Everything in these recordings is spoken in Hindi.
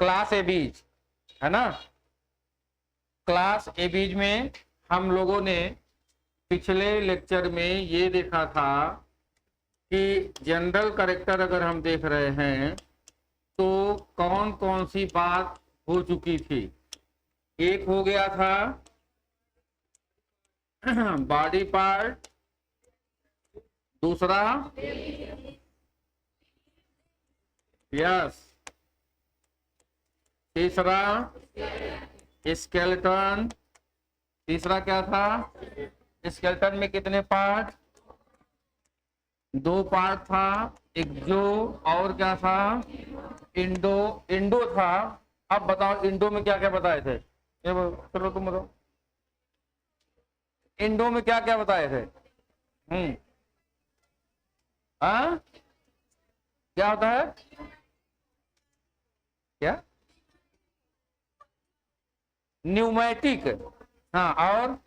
क्लास ए बीज है ना। क्लास ए बीज में हम लोगों ने पिछले लेक्चर में ये देखा था कि जनरल कैरेक्टर अगर हम देख रहे हैं तो कौन कौन सी बात हो चुकी थी। एक हो गया था बॉडी पार्ट, दूसरा यस, तीसरा स्केलेटन, तीसरा क्या था, स्केलेटन में कितने पार्ट, 2 पार्ट था, एक्सो और क्या था, इंडो। इंडो था। अब बताओ इंडो में क्या क्या बताए थे, ये चलो तुम बताओ इंडो में क्या क्या बताए थे। हाँ क्या होता है, क्या न्यूमेटिक, हाँ, और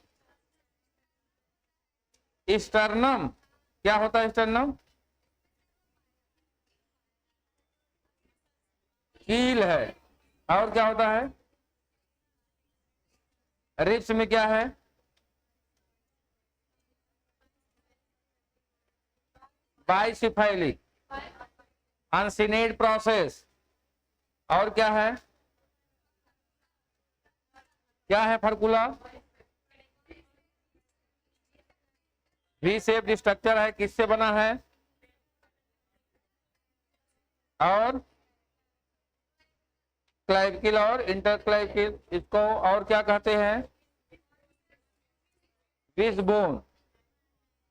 स्टर्नम, क्या होता है स्टर्नम, कील है। और क्या होता है, रिब्स में क्या है, बाइसिफाइलिक अनसिनेड प्रोसेस। और क्या है, क्या है फर्कुला, वी शेप्ड स्ट्रक्चर है, किससे बना है, और क्लाविकल और इंटरक्लाविकल, इसको और क्या कहते हैं, विश बोन,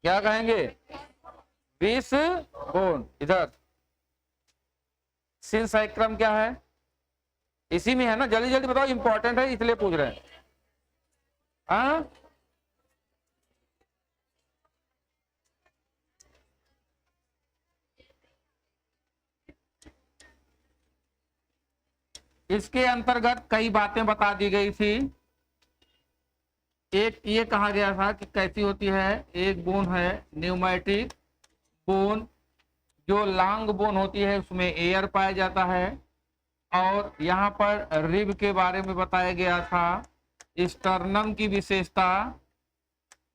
क्या कहेंगे, विश बोन। इधर सिंसाइक्रम क्या है, इसी में है ना, जल्दी जल्दी बताओ, इंपॉर्टेंट है इसलिए पूछ रहे हैं। हाँ इसके अंतर्गत कई बातें बता दी गई थी। एक ये कहा गया था कि कैसी होती है, एक बोन है न्यूमेटिक बोन, जो लॉन्ग बोन होती है उसमें एयर पाया जाता है। और यहाँ पर रिब के बारे में बताया गया था, स्टर्नम की विशेषता,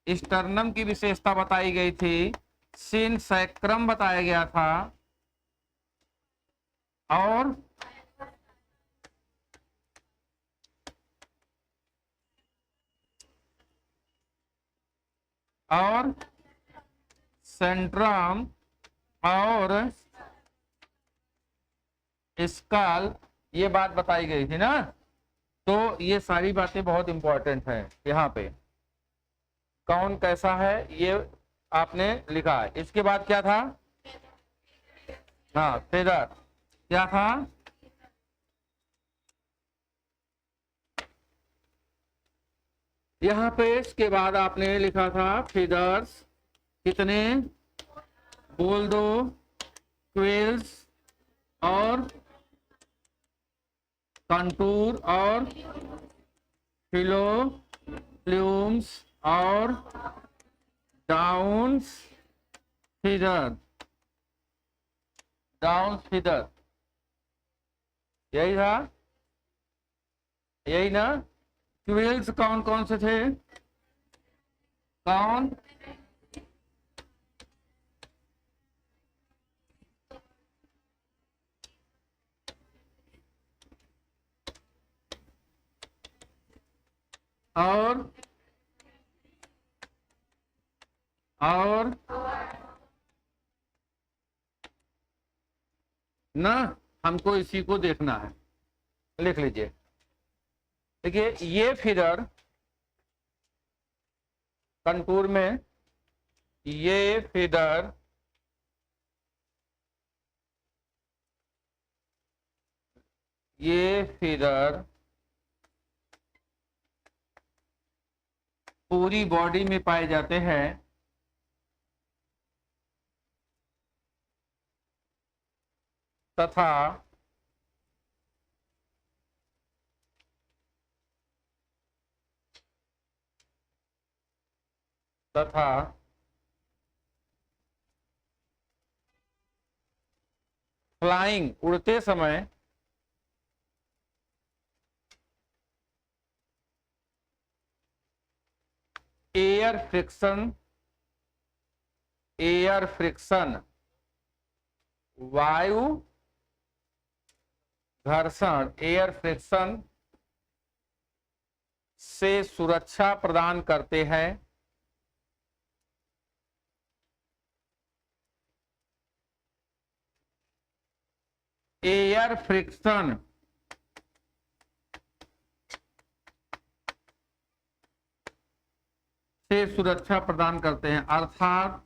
स्टर्नम की विशेषता बताई गई थी, सिनसैक्रम बताया गया था, और सेंट्रम और स्काल, ये बात बताई गई थी ना। तो ये सारी बातें बहुत इंपॉर्टेंट हैं। यहाँ पे कौन कैसा है ये आपने लिखा है। इसके बाद क्या था, हाँ फेदर, क्या था, यहाँ पे इसके बाद आपने लिखा था फेदर्स कितने, बोल दो, 12 और कंटूर और फिलो प्लूम्स और डाउन फीदर, डाउन फीदर, यही था, यही ना। क्विल्स कौन कौन से थे, कौन, और ना, हमको इसी को देखना है, लिख लीजिए। देखिए ये फिगर कंटूर में, ये फिगर पूरी बॉडी में पाए जाते हैं, तथा फ्लाइंग, उड़ते समय एयर फ्रिक्शन, एयर फ्रिक्शन, वायु घर्षण, एयर फ्रिक्शन से सुरक्षा प्रदान करते हैं। एयर फ्रिक्शन से सुरक्षा प्रदान करते हैं, अर्थात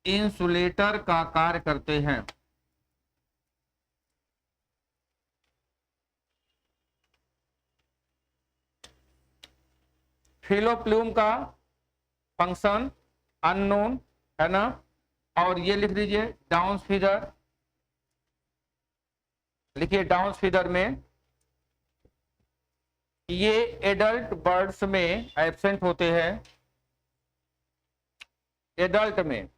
इंसुलेटर का कार्य करते हैं। फिलोप्लूम का फंक्शन अननोन है ना, और ये लिख दीजिए डाउन फीदर, लिखिए डाउन फीदर में ये एडल्ट बर्ड्स में एब्सेंट होते हैं, एडल्ट में,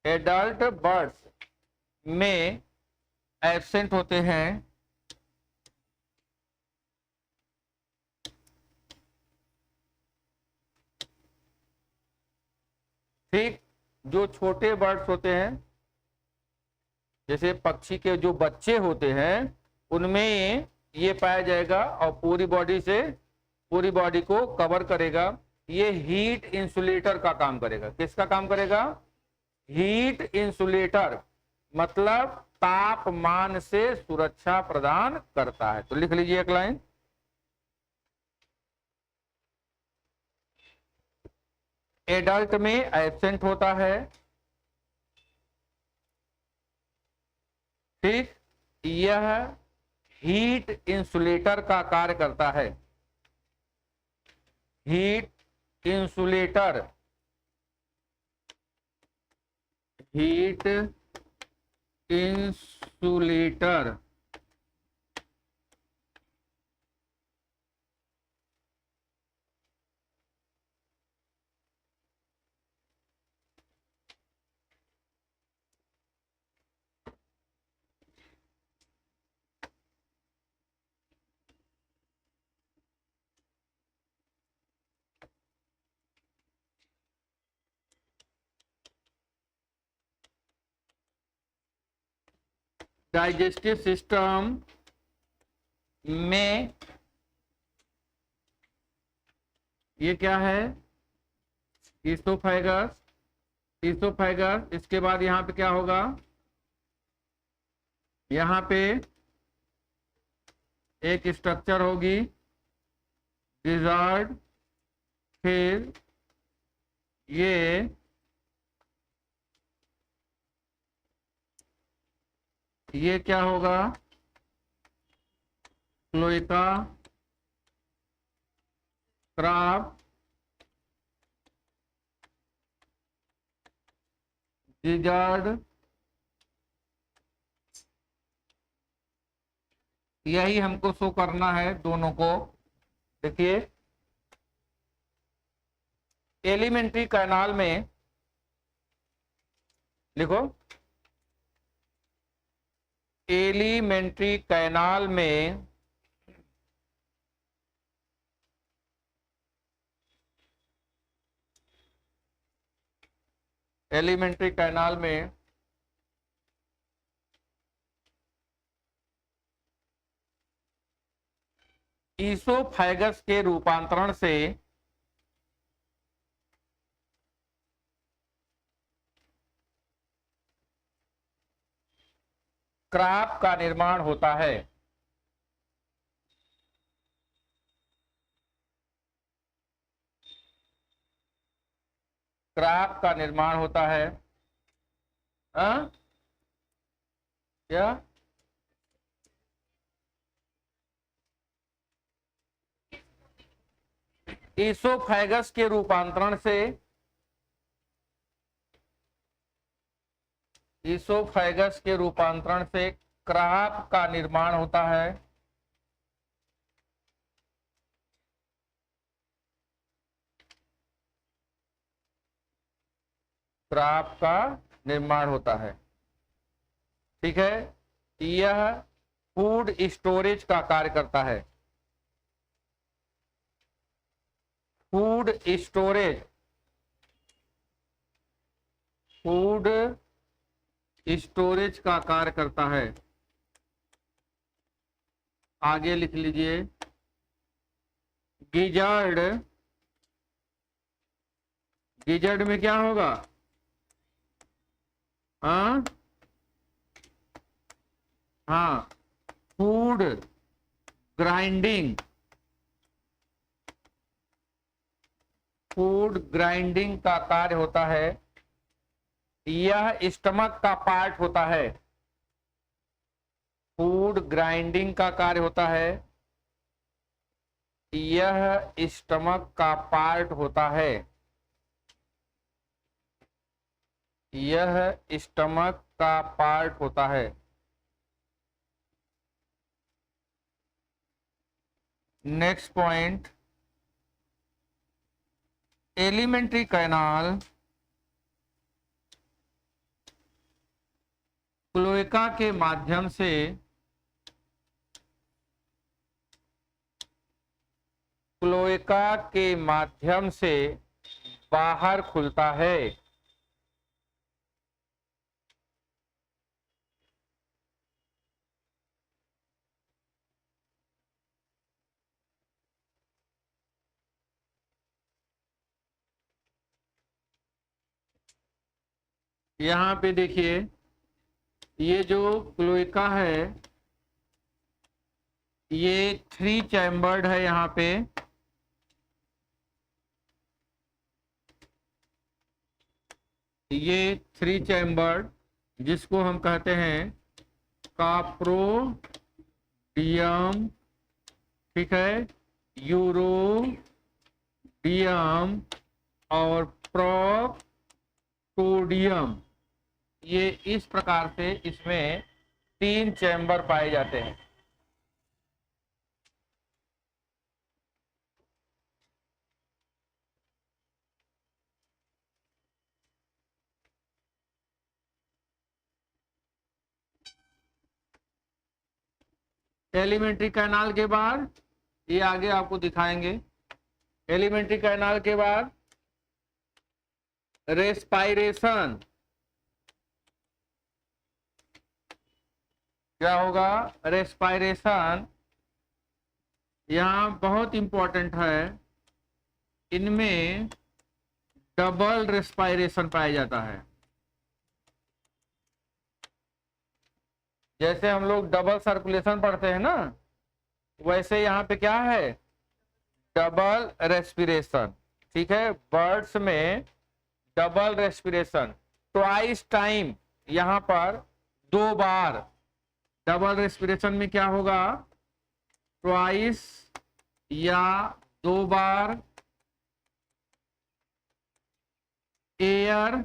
एडल्ट बर्ड्स में एब्सेंट होते हैं। ठीक, जो छोटे बर्ड्स होते हैं जैसे पक्षी के जो बच्चे होते हैं उनमें ये पाया जाएगा और पूरी बॉडी से, पूरी बॉडी को कवर करेगा। ये हीट इंसुलेटर का काम करेगा। किसका काम करेगा? हीट इंसुलेटर, मतलब तापमान से सुरक्षा प्रदान करता है। तो लिख लीजिए एक लाइन, एडल्ट में एब्सेंट होता है। ठीक, यह हीट इंसुलेटर का कार्य करता है। Heat insulator, heat insulator digestive system में ये क्या है? Oesophagus, oesophagus. इसके बाद यहाँ पे क्या होगा? यहाँ पे एक स्ट्रक्चर होगी डिजर्ड, फिर ये क्या होगा? क्लोएका, क्राफ्ट, डिजर्ड, यही हमको शो करना है दोनों को। देखिए एलिमेंट्री कैनाल में लिखो, एलिमेंट्री कैनाल में एलिमेंट्री कैनाल में ईसोफेगस के रूपांतरण से क्राप का निर्माण होता है। क्राप का निर्माण होता है। क्या? ईसोफेगस के रूपांतरण से, ईसोफेगस के रूपांतरण से क्राप का निर्माण होता है। क्राप का निर्माण होता है। ठीक है, यह फूड स्टोरेज का कार्य करता है। फूड स्टोरेज, फूड स्टोरेज का कार्य करता है। आगे लिख लीजिए, गिजर्ड, गिजर्ड में क्या होगा? हाँ हाँ, फूड ग्राइंडिंग, फूड ग्राइंडिंग का कार्य होता है। यह स्टमक का पार्ट होता है। फूड ग्राइंडिंग का कार्य होता है, यह स्टमक का पार्ट होता है। यह स्टमक का पार्ट होता है। Next point, alimentary canal cloaca के माध्यम से बाहर खुलता है। यहाँ पे देखिए, ये जो क्लोएका है ये 3 चैम्बर्ड है। यहाँ पे ये 3 चैम्बर्ड, जिसको हम कहते हैं काप्रोडियम, ठीक है, यूरोडियम और प्रोटोडियम। ये इस प्रकार से इसमें 3 चैम्बर पाए जाते हैं। एलिमेंट्री कैनाल के बाद ये आगे आपको दिखाएंगे। एलिमेंट्री कैनाल के बाद रेस्पायरेशन, क्या होगा? रेस्पायरेशन यहाँ बहुत इंपॉर्टेंट है। इनमें डबल रेस्पायरेशन पाया जाता है। जैसे हम लोग डबल सर्कुलेशन पढ़ते हैं ना, वैसे यहाँ पे क्या है? डबल रेस्पिरेशन, ठीक है। बर्ड्स में डबल रेस्पिरेशन, ट्वाइस टाइम, यहाँ पर 2 बार। डबल रेस्पिरेशन में क्या होगा? ट्वाइस या 2 बार एयर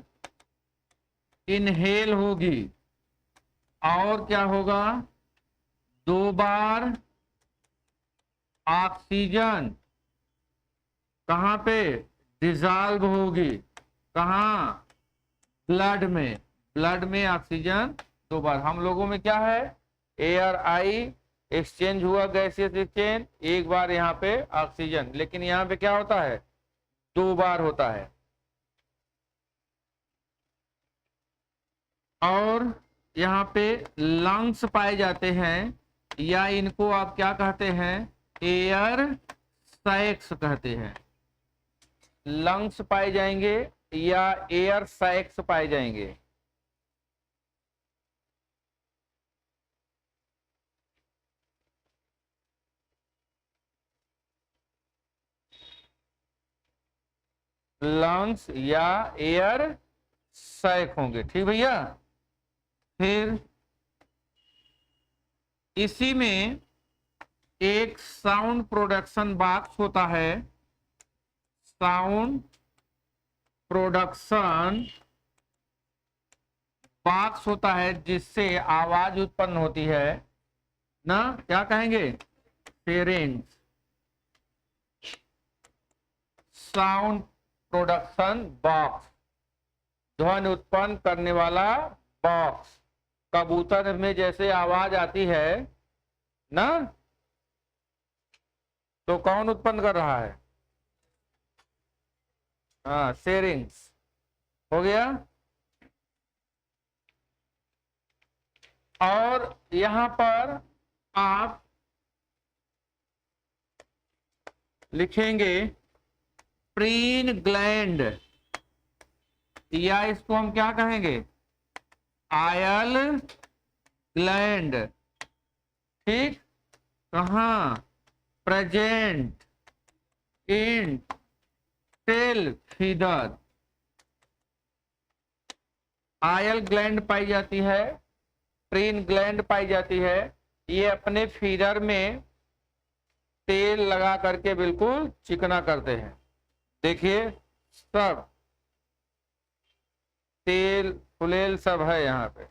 इनहेल होगी, और क्या होगा? 2 बार ऑक्सीजन कहाँ पे? डिसॉल्व होगी। कहाँ? ब्लड में। ब्लड में ऑक्सीजन 2 बार। हम लोगों में क्या है? एयर आई, एक्सचेंज हुआ, गैसियस एक्सचेंज, 1 बार यहाँ पे ऑक्सीजन। लेकिन यहाँ पे क्या होता है? 2 बार होता है। और यहाँ पे लंग्स पाए जाते हैं, या इनको आप क्या कहते हैं? एयर सैक्स कहते हैं। लंग्स पाए जाएंगे या एयर सैक्स पाए जाएंगे। लंग्स या एयर सैक होंगे, ठीक भैया। फिर इसी में एक साउंड प्रोडक्शन बॉक्स होता है। साउंड प्रोडक्शन बॉक्स होता है, जिससे आवाज उत्पन्न होती है ना, क्या कहेंगे? फेरिंग्स। साउंड प्रोडक्शन बॉक्स, ध्वनि उत्पन्न करने वाला बॉक्स। कबूतर में जैसे आवाज आती है ना, तो कौन उत्पन्न कर रहा है? हाँ, शेयरिंग्स हो गया। और यहां पर आप लिखेंगे प्रीन ग्लैंड, या इसको हम क्या कहेंगे, आयल ग्लैंड। ठीक, कहाँ, present in tail feather. Oil gland पाई जाती है, प्रीन ग्लैंड पाई जाती है। ये अपने फीडर में तेल लगा करके बिल्कुल चिकना करते हैं। देखिए सब तेल फुलेल सब है यहाँ पे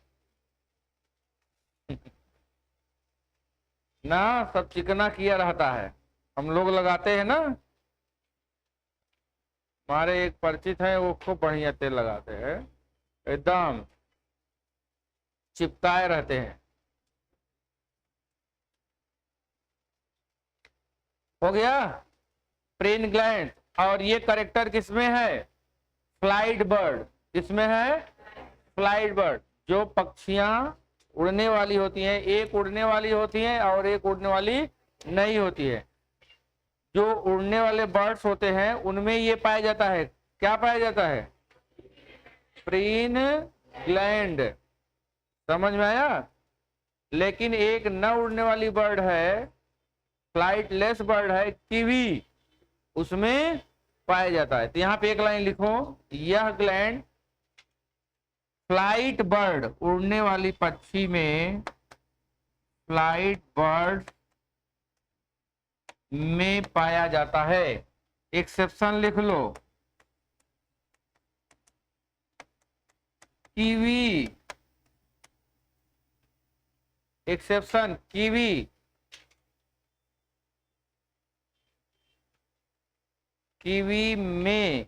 ना, सब चिकना किया रहता है। हम लोग लगाते हैं ना, हमारे एक परिचित है, वो खूब बढ़िया तेल लगाते हैं, एकदम चिपकाए रहते हैं। हो गया प्रीन ग्लैंड। और ये करेक्टर किसमें है, फ्लाइट बर्ड। किसमें है, फ्लाइट बर्ड। जो पक्षियां उड़ने वाली होती हैं, एक उड़ने वाली होती है और एक उड़ने वाली नहीं होती है। जो उड़ने वाले बर्ड्स होते हैं उनमें ये पाया जाता है, क्या पाया जाता है, प्रीन ग्लैंड। समझ में आया। लेकिन एक न उड़ने वाली बर्ड है, फ्लाइटलेस बर्ड है, कीवी, उसमें पाया जाता है। तो यहाँ पे एक लाइन लिखो, यह ग्लैंड फ्लाइट बर्ड, उड़ने वाली पक्षी में, फ्लाइट बर्ड में पाया जाता है। एक्सेप्शन लिख लो, कीवी, एक्सेप्शन कीवी। कीवी में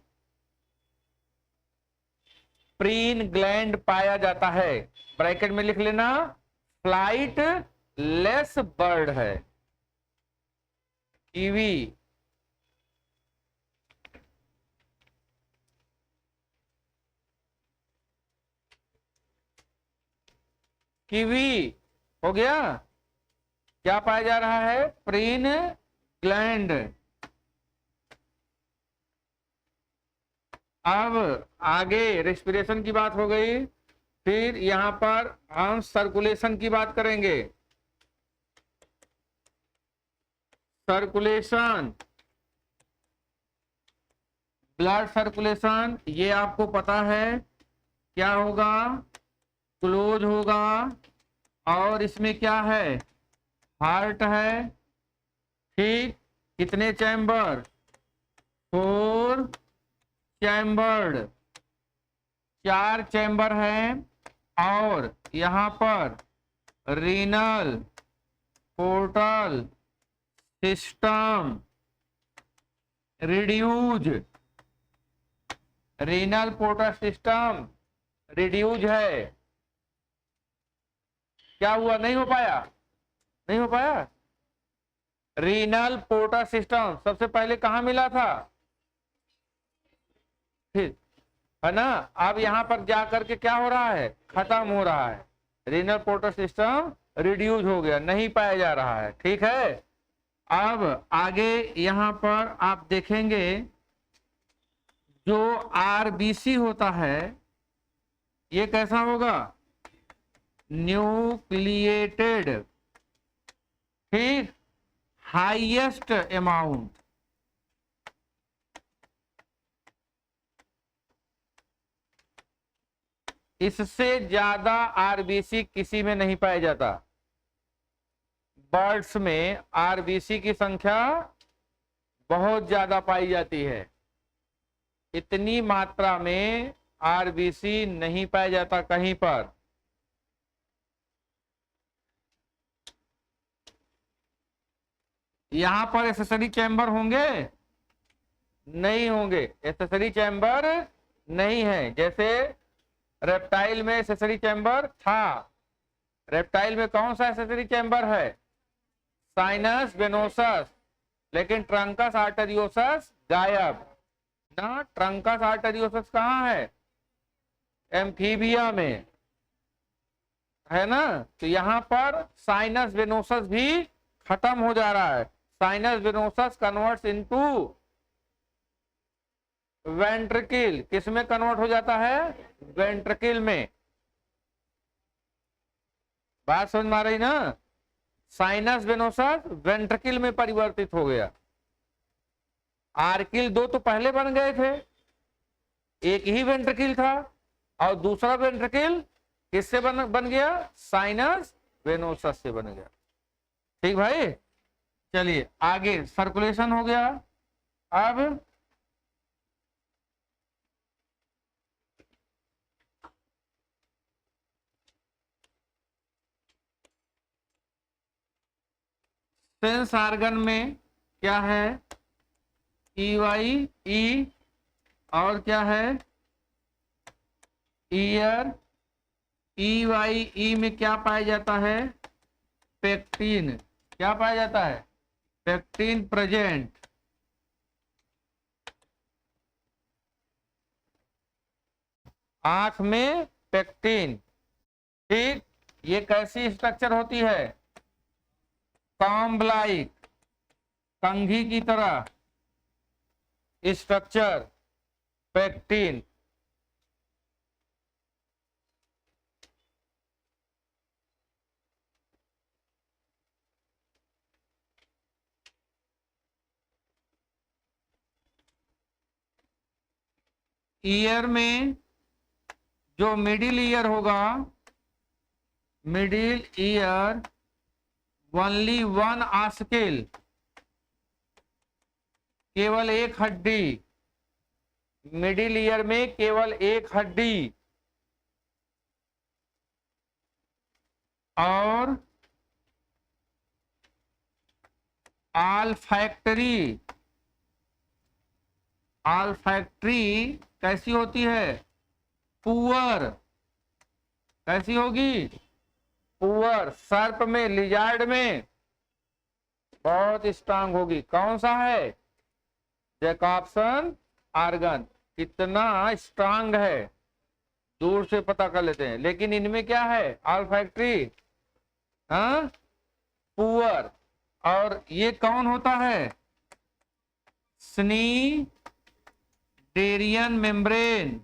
प्रीन ग्लैंड पाया जाता है। ब्रैकेट में लिख लेना, फ्लाइट लेस बर्ड है कीवी। कीवी हो गया। क्या पाया जा रहा है, प्रीन ग्लैंड। अब आगे रेस्पिरेशन की बात हो गई, फिर यहां पर हम सर्कुलेशन की बात करेंगे। सर्कुलेशन, ब्लड सर्कुलेशन, ये आपको पता है क्या होगा, क्लोज होगा। और इसमें क्या है, हार्ट है। ठीक, कितने चैम्बर, 4 चैम्बर्ड, 4 चैम्बर हैं। और यहाँ पर renal portal system reduce, renal portal system reduce है। क्या हुआ, नहीं हो पाया, नहीं हो पाया। रीनल पोर्टल सिस्टम सबसे पहले कहाँ मिला था, फिर है ना। अब यहाँ पर जाकर के क्या हो रहा है, खत्म हो रहा है। रीनल पोर्टल सिस्टम रिड्यूस हो गया, नहीं पाया जा रहा है। ठीक है। अब आगे यहाँ पर आप देखेंगे, जो आरबीसी होता है ये कैसा होगा, न्यूक्लिएटेड। ठीक, हाईएस्ट अमाउंट, इससे ज्यादा आरबीसी किसी में नहीं पाया जाता। बर्ड्स में आरबीसी की संख्या बहुत ज्यादा पाई जाती है, इतनी मात्रा में आरबीसी नहीं पाया जाता कहीं पर। यहां पर एक्सेसरी चैम्बर होंगे, नहीं होंगे, एक्सेसरी चैम्बर नहीं है। जैसे रेप्टाइल में एक्सेसरी चैम्बर था, रेप्टाइल में कौन सा एक्सेसरी चैम्बर है, साइनस वेनोसस, लेकिन ट्रंकस आर्टेरियोसस गायब। ना, ट्रंकस आर्टेरियोसस कहाँ है? एम्फीबिया में है ना। तो यहाँ पर साइनस वेनोसस भी खत्म हो जा रहा है। Sinus venosus converts into ventricle. किसमें कन्वर्ट हो जाता है? वेंट्रिकल में। बात समझ में आ रही ना? साइनस वेनोसस वेंट्रिकल में परिवर्तित हो गया। आर्किल दो तो पहले बन गए थे, एक ही वेंट्रिकल था, और दूसरा वेंट्रिकल किससे बन गया? साइनस वेनोसस से बन गया। ठीक भाई, चलिए आगे। सर्कुलेशन हो गया। अब सेंस ऑर्गन में क्या है? ई वाई ई, और क्या है? ईयर। ई वाई ई में क्या पाया जाता है? पेक्टिन। क्या पाया जाता है? Pectin present. आंख में पेक्टिन। ठीक, ये कैसी स्ट्रक्चर होती है? कॉम्ब लाइक, कंघी की तरह स्ट्रक्चर, पेक्टिन। ईयर में जो मिडिल ईयर होगा, मिडिल ईयर ओनली वन आस्किल, केवल एक हड्डी। मिडिल ईयर में केवल एक हड्डी, और ऑल्फैक्टरी। ऑल्फैक्टरी कैसी होती है? पुअर। कैसी होगी? पुअर। सर्प में, लिजार्ड में बहुत स्ट्रांग होगी। कौन सा है? जैकॉब्सन ऑर्गन। कितना स्ट्रांग है दूर से पता कर लेते हैं। लेकिन इनमें क्या है? ऑल्फैक्टरी, हाँ, पुअर। और ये कौन होता है? स्नीडेरियन मेम्ब्रेन।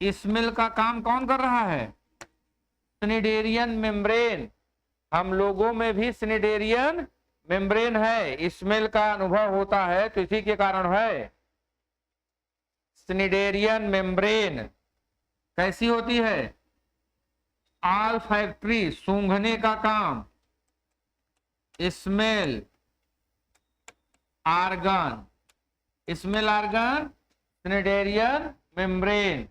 स्मेल का काम कौन कर रहा है? स्नीडेरियन मेम्ब्रेन। हम लोगों में भी स्नीडेरियन मेम्ब्रेन है, स्मेल का अनुभव होता है, तो इसी के कारण है। स्नीडेरियन मेम्ब्रेन कैसी होती है? ऑल्फैक्टरी, सूंघने का काम। Smell organ, smell organ, cnidarian membrane.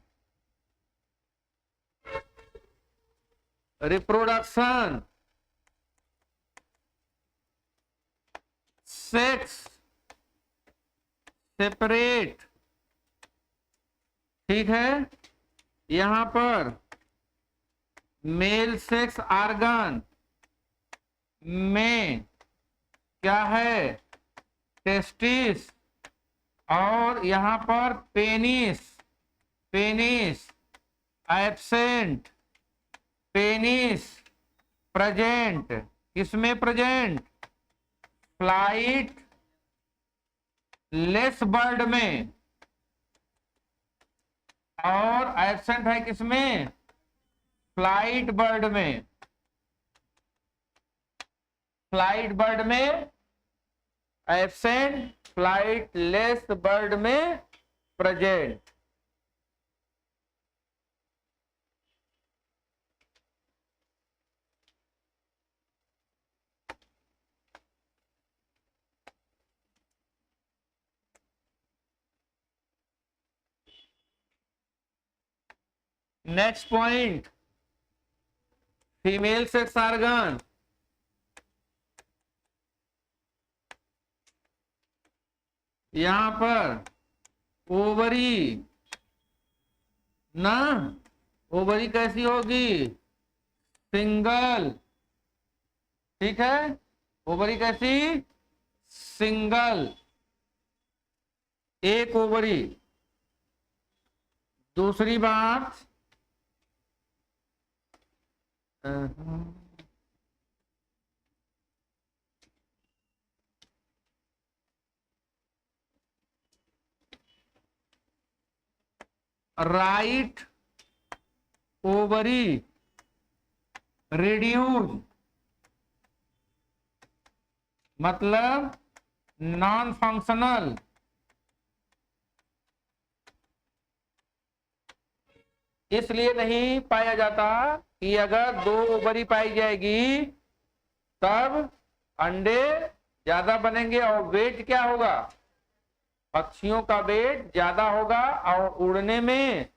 Reproduction, sex separate. ठीक है, यहां पर मेल सेक्स ऑर्गन में क्या है? टेस्टिस, और यहां पर penis. Penis absent, penis present. किसमें प्रेजेंट? फ्लाइट लेस बर्ड में, और एब्सेंट है किसमें? फ्लाइट बर्ड में। फ्लाइट बर्ड में एब्सेंट, फ्लाइट लेस बर्ड में present. Next point, female sex organ. यहां पर ओवरी ना, ओवरी कैसी होगी? सिंगल। ठीक है, ओवरी कैसी? सिंगल, एक ओवरी। दूसरी बात, राइट ओवरी रिड्यूस, मतलब नॉन फंक्शनल। इसलिए नहीं पाया जाता कि अगर 2 ओवरी पाई जाएगी तब अंडे ज्यादा बनेंगे और वेट क्या होगा, पक्षियों का वेट ज्यादा होगा और उड़ने में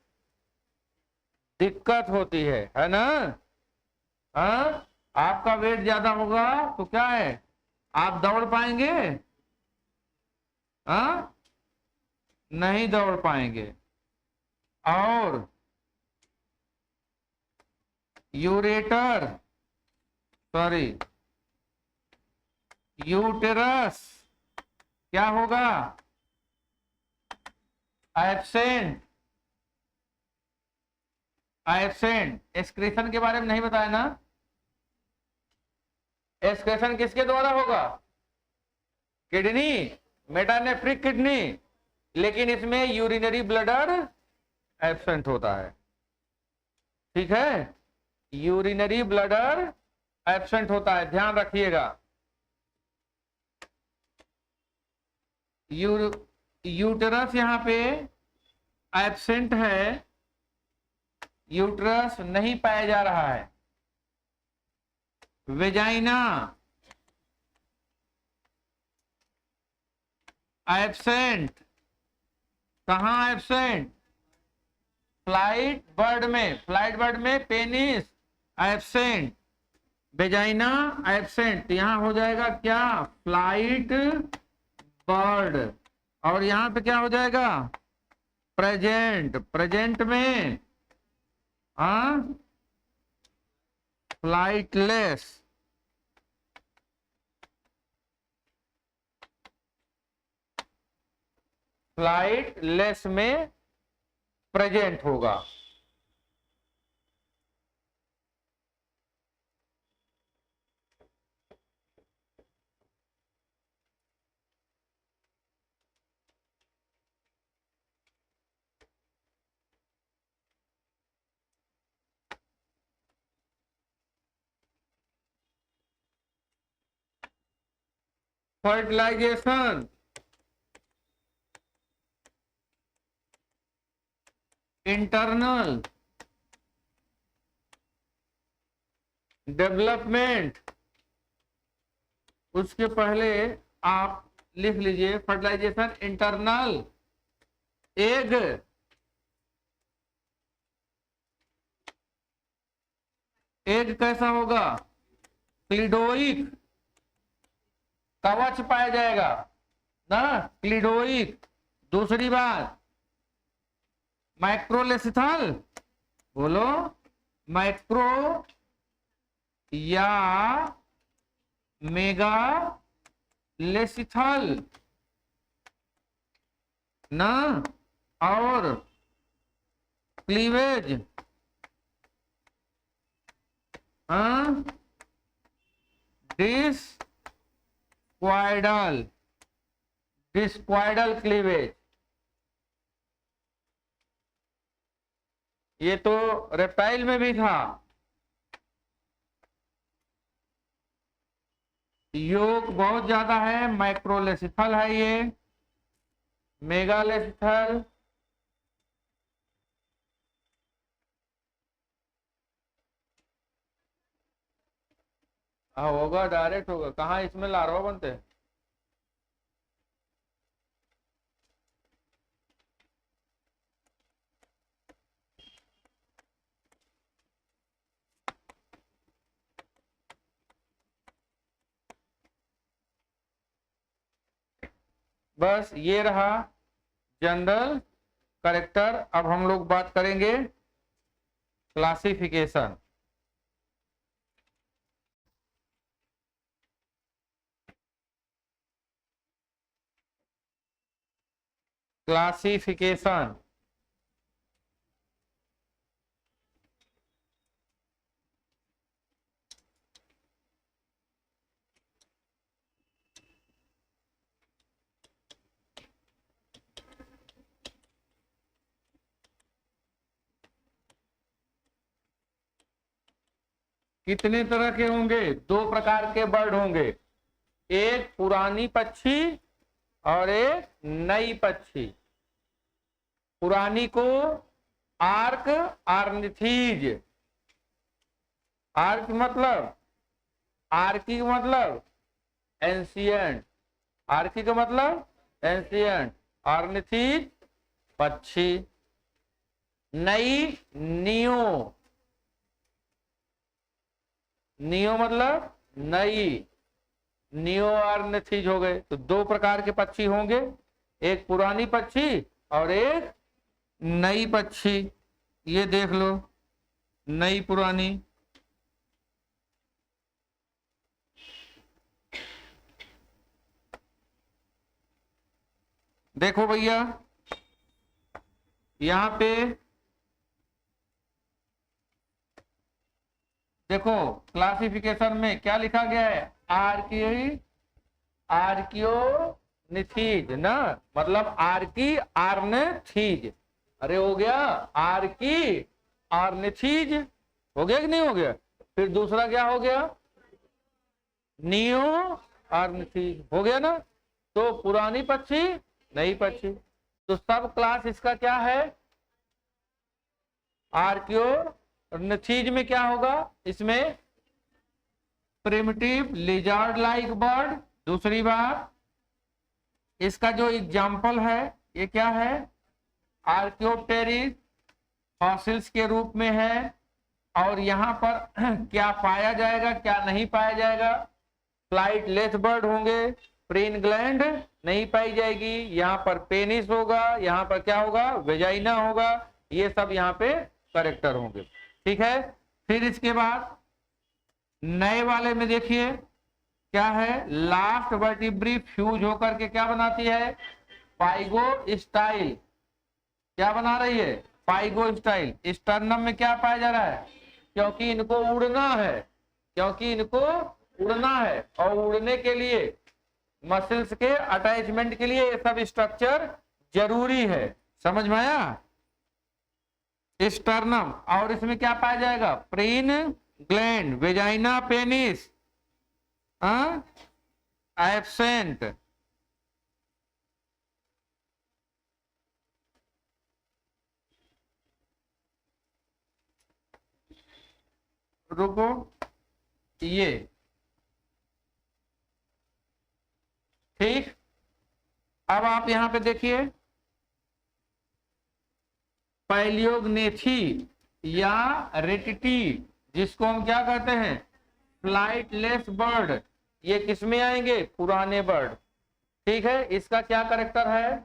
दिक्कत होती है ना। हाँ, आपका वेट ज्यादा होगा तो क्या है, आप दौड़ पाएंगे? हाँ, नहीं दौड़ पाएंगे। और यूरेटर, सॉरी, यूटेरस क्या होगा, एब्सेंट। एब्सेंट। एक्सक्रीशन के बारे में नहीं बताया ना, एक्सक्रीशन किसके द्वारा होगा, किडनी, मेटानेफ्रिक किडनी, लेकिन इसमें यूरिनरी ब्लडर एब्सेंट होता है। ठीक है, यूरिनरी ब्लडर एब्सेंट होता है, ध्यान रखिएगा। यूटेरस यहां पे एब्सेंट है, यूटेरस नहीं पाया जा रहा है। वेजाइना एब्सेंट, कहां एब्सेंट, फ्लाइट बर्ड में, फ्लाइट बर्ड में पेनिस एब्सेंट, वेजाइना एब्सेंट। यहां हो जाएगा क्या, फ्लाइट बर्ड। और यहां पे क्या हो जाएगा, प्रेजेंट। प्रेजेंट में हाँ, फ्लाइटलेस। फ्लाइटलेस में प्रेजेंट होगा। Fertilization, internal development. उसके पहले आप लिख लीजिए, फर्टिलाइजेशन इंटरनल एग, एग कैसा होगा, क्लिडोइक, कवच पाया जाएगा ना, क्लिडोइक। दूसरी बात, माइक्रोलेसिथल, बोलो, माइक्रो या मेगा लेसिथल ना, और क्लीवेज, हाँ, डिस्क्वाइडल, डिस्क्वाइडल क्लीवेज। ये तो रेप्टाइल में भी था। योग बहुत ज्यादा है, माइक्रोलेसिथल है ये, मेगालेसिथल, हाँ होगा, डायरेक्ट होगा। कहाँ इसमें लार्वा बनते हैं, बस ये रहा जनरल कैरेक्टर। अब हम लोग बात करेंगे क्लासिफिकेशन। क्लासिफिकेशन। कितने तरह के होंगे? दो प्रकार के बर्ड होंगे, एक पुरानी पक्षी और एक नई पक्षी। पुरानी को आर्क आर्निथीज, आर्क मतलब, आर्की मतलब एंशियंट, आर्की का मतलब एंशियंट, आर्निथीज पक्षी। नई नियो, नियो मतलब नई, नियो आर्निथीज हो गए। तो दो प्रकार के पक्षी होंगे, एक पुरानी पक्षी और एक नई पक्षी। ये देख लो, नई पुरानी। देखो भैया यहां पे देखो, क्लासिफिकेशन में क्या लिखा गया है? आर्कियोनिथीज ना, मतलब आर्की आर्निथीज। अरे हो गया, आर्की आर्निथीज हो गया कि नहीं हो गया? फिर दूसरा क्या हो गया? नियो आर्निथीज हो गया ना। तो पुरानी पक्षी, नई पक्षी। तो सब क्लास इसका क्या है? आर्कियोनिथीज में क्या होगा? इसमें प्रिमिटिव लिजार्ड लाइक बर्ड। दूसरी बात, इसका जो एग्जाम्पल है ये क्या है? आर्कियोप्टेरिस फॉसिल्स के रूप में है। और यहाँ पर क्या पाया जाएगा, क्या नहीं पाया जाएगा? फ्लाइटलेस बर्ड होंगे, प्रीन ग्लैंड नहीं पाई जाएगी, यहाँ पर पेनिस होगा, यहाँ पर क्या होगा? वेजाइना होगा। ये सब यहाँ पे करेक्टर होंगे, ठीक है। फिर इसके बाद नए वाले में देखिए क्या है? लास्ट वर्टिब्री फ्यूज होकर के क्या बनाती है? Pygo style. क्या बना रही है? Pygo style. स्टर्नम में क्या पाया जा रहा है? क्योंकि इनको उड़ना है, क्योंकि इनको उड़ना है, और उड़ने के लिए मसल्स के अटैचमेंट के लिए ये सब स्ट्रक्चर जरूरी है। समझ में आया? स्टर्नम। और इसमें क्या पाया जाएगा? Preen gland, vagina, penis absent. रुको, ये ठीक। अब आप यहां पे देखिए, पैलियोग्नेथी या रेटिटी, जिसको हम क्या कहते हैं? Flightless bird. ये किसमें आएंगे? पुराने बर्ड, ठीक है। इसका क्या करेक्टर है?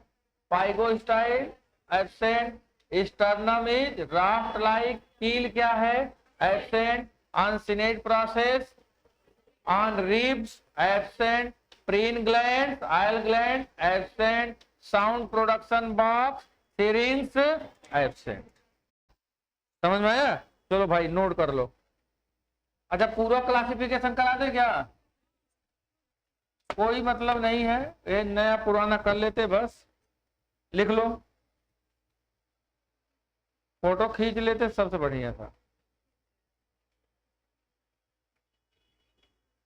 Pygo style, absent. Sternum is raft like. कील क्या है? Absent. Uncinate process on ribs, absent. Preen gland, oil gland, absent. Sound production box, syringe, absent. समझ में आया? चलो भाई नोट कर लो। अच्छा, पूरा क्लासिफिकेशन करा दे क्या? कोई मतलब नहीं है, ये नया पुराना कर लेते, बस लिख लो, फोटो खींच लेते, सबसे बढ़िया था।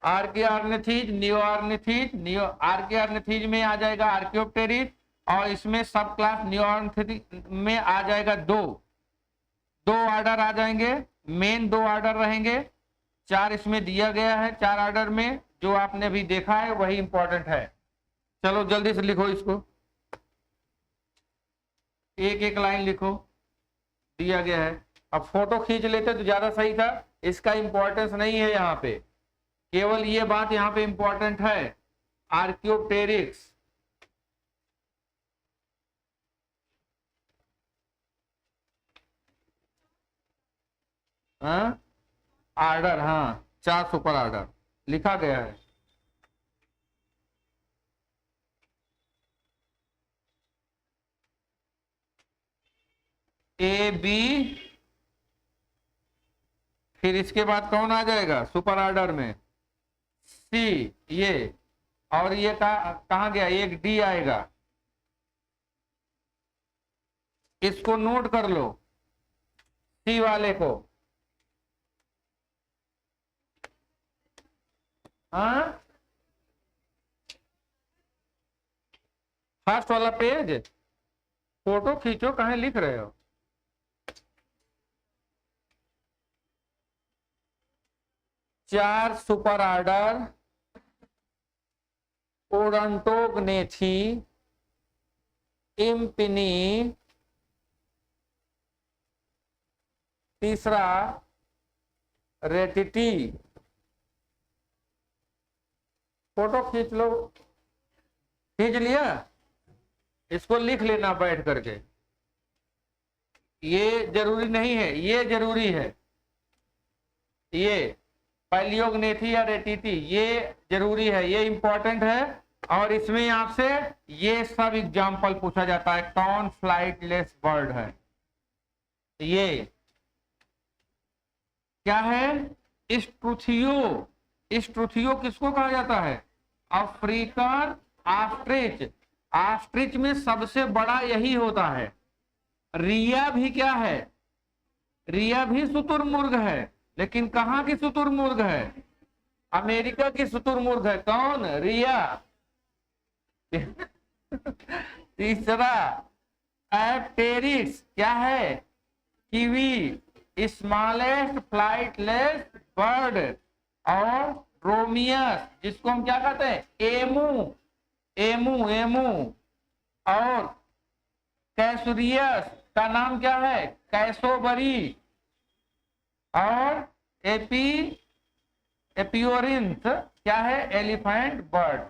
आर्कियोप्टेरिस, नियो आर्निथीज। नियो आर्कियोप्टेरिस में आ जाएगा आर्कियोप्टेरिस, और इसमें सब क्लास नियो आर्निथीज में आ जाएगा दो ऑर्डर आ जाएंगे, मेन दो ऑर्डर रहेंगे। चार इसमें दिया गया है, चार ऑर्डर में जो आपने अभी देखा है वही इंपॉर्टेंट है। चलो जल्दी से लिखो इसको, एक एक लाइन लिखो, दिया गया है। अब फोटो खींच लेते तो ज्यादा सही था, इसका इंपॉर्टेंस नहीं है यहाँ पे, केवल ये बात यहाँ पे इंपॉर्टेंट है, आर्कियोप्टेरिक्स। आर्डर, हाँ, 4 सुपर आर्डर लिखा गया है। ए बी, फिर इसके बाद कौन आ जाएगा सुपर ऑर्डर में, सी, ये, और ये कहाँ गया, एक डी आएगा। इसको नोट कर लो, सी वाले को। हाँ, फर्स्ट वाला पेज, फोटो खींचो, कहाँ लिख रहे हो। चार सुपर ऑर्डर ओडोंटोग्नेथी इम्पिनी, तीसरा रेटिटी। फोटो खींच लो, खींच लिया, इसको लिख लेना बैठ करके। ये जरूरी नहीं है, ये जरूरी है, ये पैलियोग्नेथी या रेटिटी ये जरूरी है, ये इंपॉर्टेंट है। और इसमें आपसे ये सब एग्जाम्पल पूछा जाता है, कौन फ्लाइटलेस बर्ड है। ये क्या है, स्ट्रुथियो। स्ट्रुथियो किसको कहा जाता है, अफ्रीकन ऑस्ट्रिच। ऑस्ट्रिच में सबसे बड़ा यही होता है। रिया भी क्या है, रिया भी शुतुरमुर्ग है, लेकिन कहाँ की शुतुरमुर्ग है, अमेरिका की शुतुरमुर्ग है। कौन, रिया। तीसरा एप्टेरिक्स क्या है, कीवी, स्मॉलेस्ट फ्लाइटलेस बर्ड। और ड्रोमियस जिसको हम क्या कहते हैं, एमू, एमू, एमू। और कैसुरियस का नाम क्या है, कैसोबरी। और एपियोरिंथ क्या है, एलिफेंट बर्ड।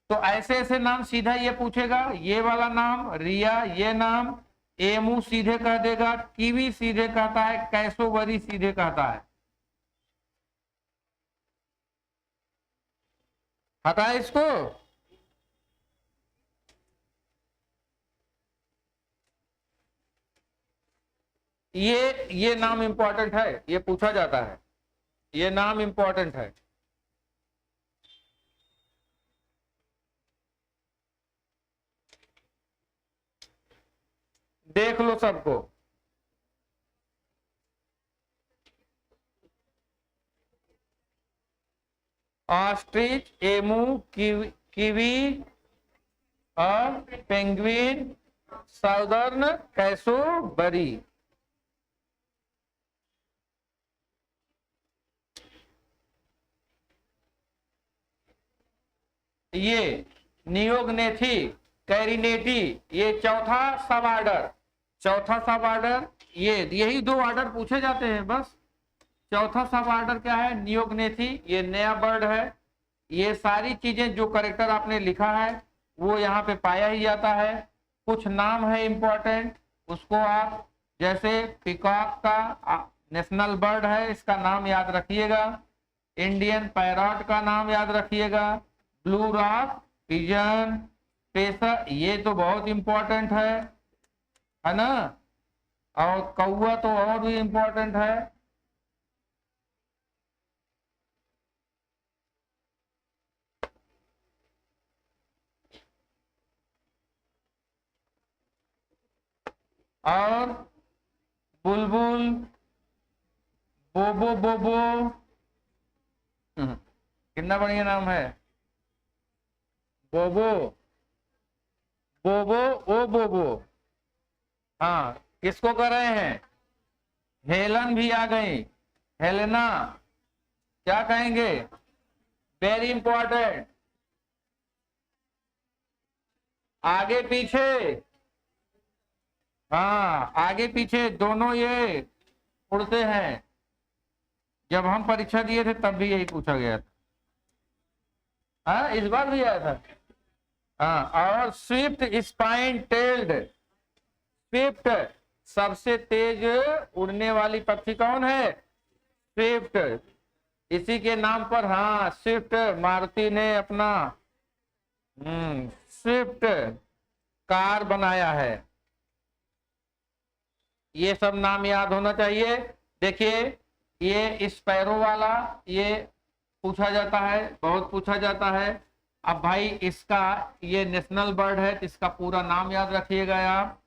तो ऐसे ऐसे नाम सीधा ये पूछेगा, ये वाला नाम रिया, ये नाम एमू सीधे कह देगा, कीवी सीधे कहता है, कैसोबरी सीधे कहता है। हटा इसको। ये नाम इंपॉर्टेंट है, ये पूछा जाता है, ये नाम इंपॉर्टेंट है। देख लो सबको। ऑस्ट्रिच, एमू, कीवी और पेंगुइन, साउदर्न कैसोबरी। ये नियोग्नेथी, कैरिनेटी, ये चौथा सब ऑर्डर, चौथा सब ऑर्डर। ये यही दो ऑर्डर पूछे जाते हैं बस। चौथा सब ऑर्डर क्या है, नियोग्नेथी, ये नया बर्ड है। ये सारी चीजें जो करेक्टर आपने लिखा है वो यहाँ पे पाया ही जाता है। कुछ नाम है इंपॉर्टेंट, उसको आप, जैसे पिकॉक का नेशनल बर्ड है, इसका नाम याद रखिएगा। इंडियन पैरॉट का नाम याद रखिएगा। ब्लू रॉक पिजन, पेसर, ये तो बहुत इंपॉर्टेंट है ना। और कौवा तो और भी इंपॉर्टेंट है। और बुलबुल, बोबो, बोबो, कितना बढ़िया नाम है, बोबो, बोबो, ओ बोबो। हाँ, किसको कर रहे हैं, हेलन भी आ गई, हेलेना। क्या कहेंगे, वेरी इंपॉर्टेंट। आगे पीछे, हाँ आगे पीछे दोनों ये उड़ते हैं। जब हम परीक्षा दिए थे तब भी यही पूछा गया था। हाँ, इस बार भी आया था। हाँ, और स्विफ्ट स्पाइन टेल्ड, स्विफ्ट सबसे तेज उड़ने वाली पक्षी कौन है, स्विफ्ट। इसी के नाम पर, हाँ, स्विफ्ट मारुति ने अपना स्विफ्ट कार बनाया है। ये सब नाम याद होना चाहिए। देखिए ये स्पैरो वाला ये पूछा जाता है, बहुत पूछा जाता है। अब भाई इसका ये नेशनल बर्ड है तो इसका पूरा नाम याद रखिएगा आप,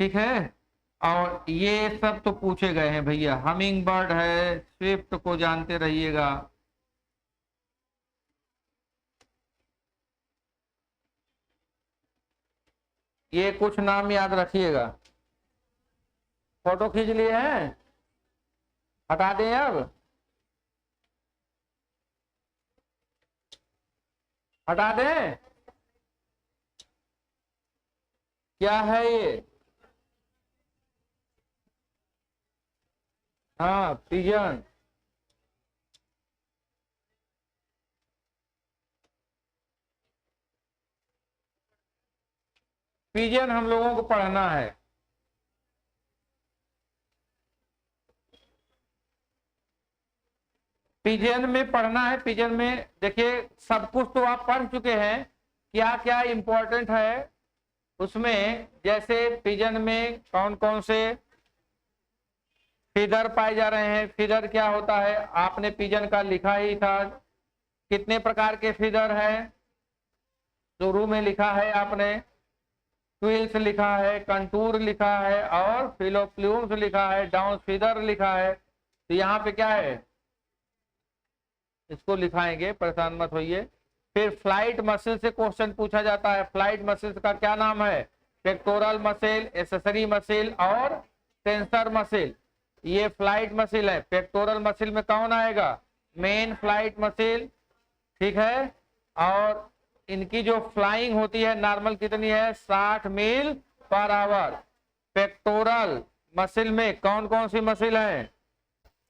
ठीक है। और ये सब तो पूछे गए हैं भैया, हमिंग बर्ड है, स्विफ्ट को जानते रहिएगा। ये कुछ नाम याद रखिएगा। फोटो खींच लिए हैं, हटा दें अब, हटा दें, क्या है ये? हाँ पिजन। पिजन हम लोगों को पढ़ना है। पिजन में पढ़ना है। पिजन में देखिए सब कुछ तो आप पढ़ चुके हैं, क्या क्या इंपॉर्टेंट है उसमें। जैसे पिजन में कौन कौन से फीदर पाए जा रहे हैं, फीदर क्या होता है आपने पिजन का लिखा ही था। कितने प्रकार के फीदर है शुरू में लिखा है आपने, क्विल्स लिखा है, कंटूर लिखा है और फिलोप्लूम्स लिखा है, डाउन फीदर लिखा है। तो यहाँ पे क्या है, इसको लिखाएंगे, परेशान मत होइए। फिर फ्लाइट मसल से क्वेश्चन पूछा जाता है। फ्लाइट मसल्स का क्या नाम है? पेक्टोरल मसल, एसेसरी मसल और टेंसर मसल। ये फ्लाइट मसल है। पेक्टोरल मसल में कौन आएगा? मेन फ्लाइट मसल, ठीक है। और इनकी जो फ्लाइंग होती है नॉर्मल कितनी है? 60 मील पर आवर। पेक्टोरल मसल में कौन कौन सी मसल है?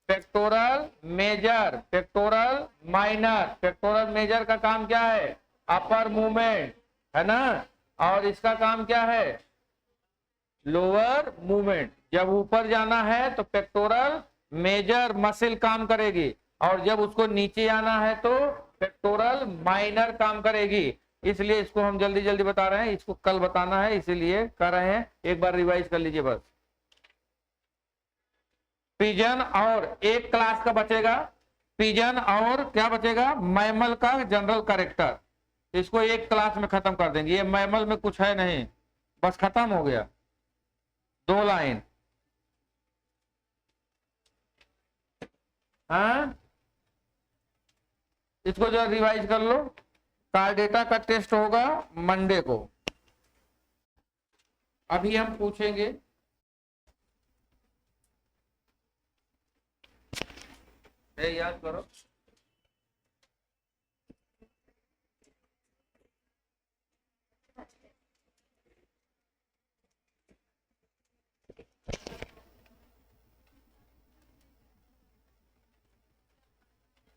Pectoral major, pectoral minor. Pectoral major का काम क्या है? अपर मूवमेंट, है ना। और इसका काम क्या है? Lower movement. जब ऊपर जाना है तो पेक्टोरल मेजर मसल काम करेगी, और जब उसको नीचे आना है तो पेक्टोरल माइनर काम करेगी। इसलिए इसको हम जल्दी जल्दी बता रहे हैं, इसको कल बताना है इसीलिए कर रहे हैं। एक बार रिवाइज कर लीजिए बस। पिजन और एक क्लास का बचेगा, पिजन और क्या बचेगा? मैमल का जनरल कैरेक्टर। इसको एक क्लास में खत्म कर देंगे। ये मैमल में कुछ है नहीं, बस खत्म हो गया, 2 लाइन। हाँ इसको जो रिवाइज कर लो। कार्डेटा का टेस्ट होगा मंडे को। अभी हम पूछेंगे, याद करो।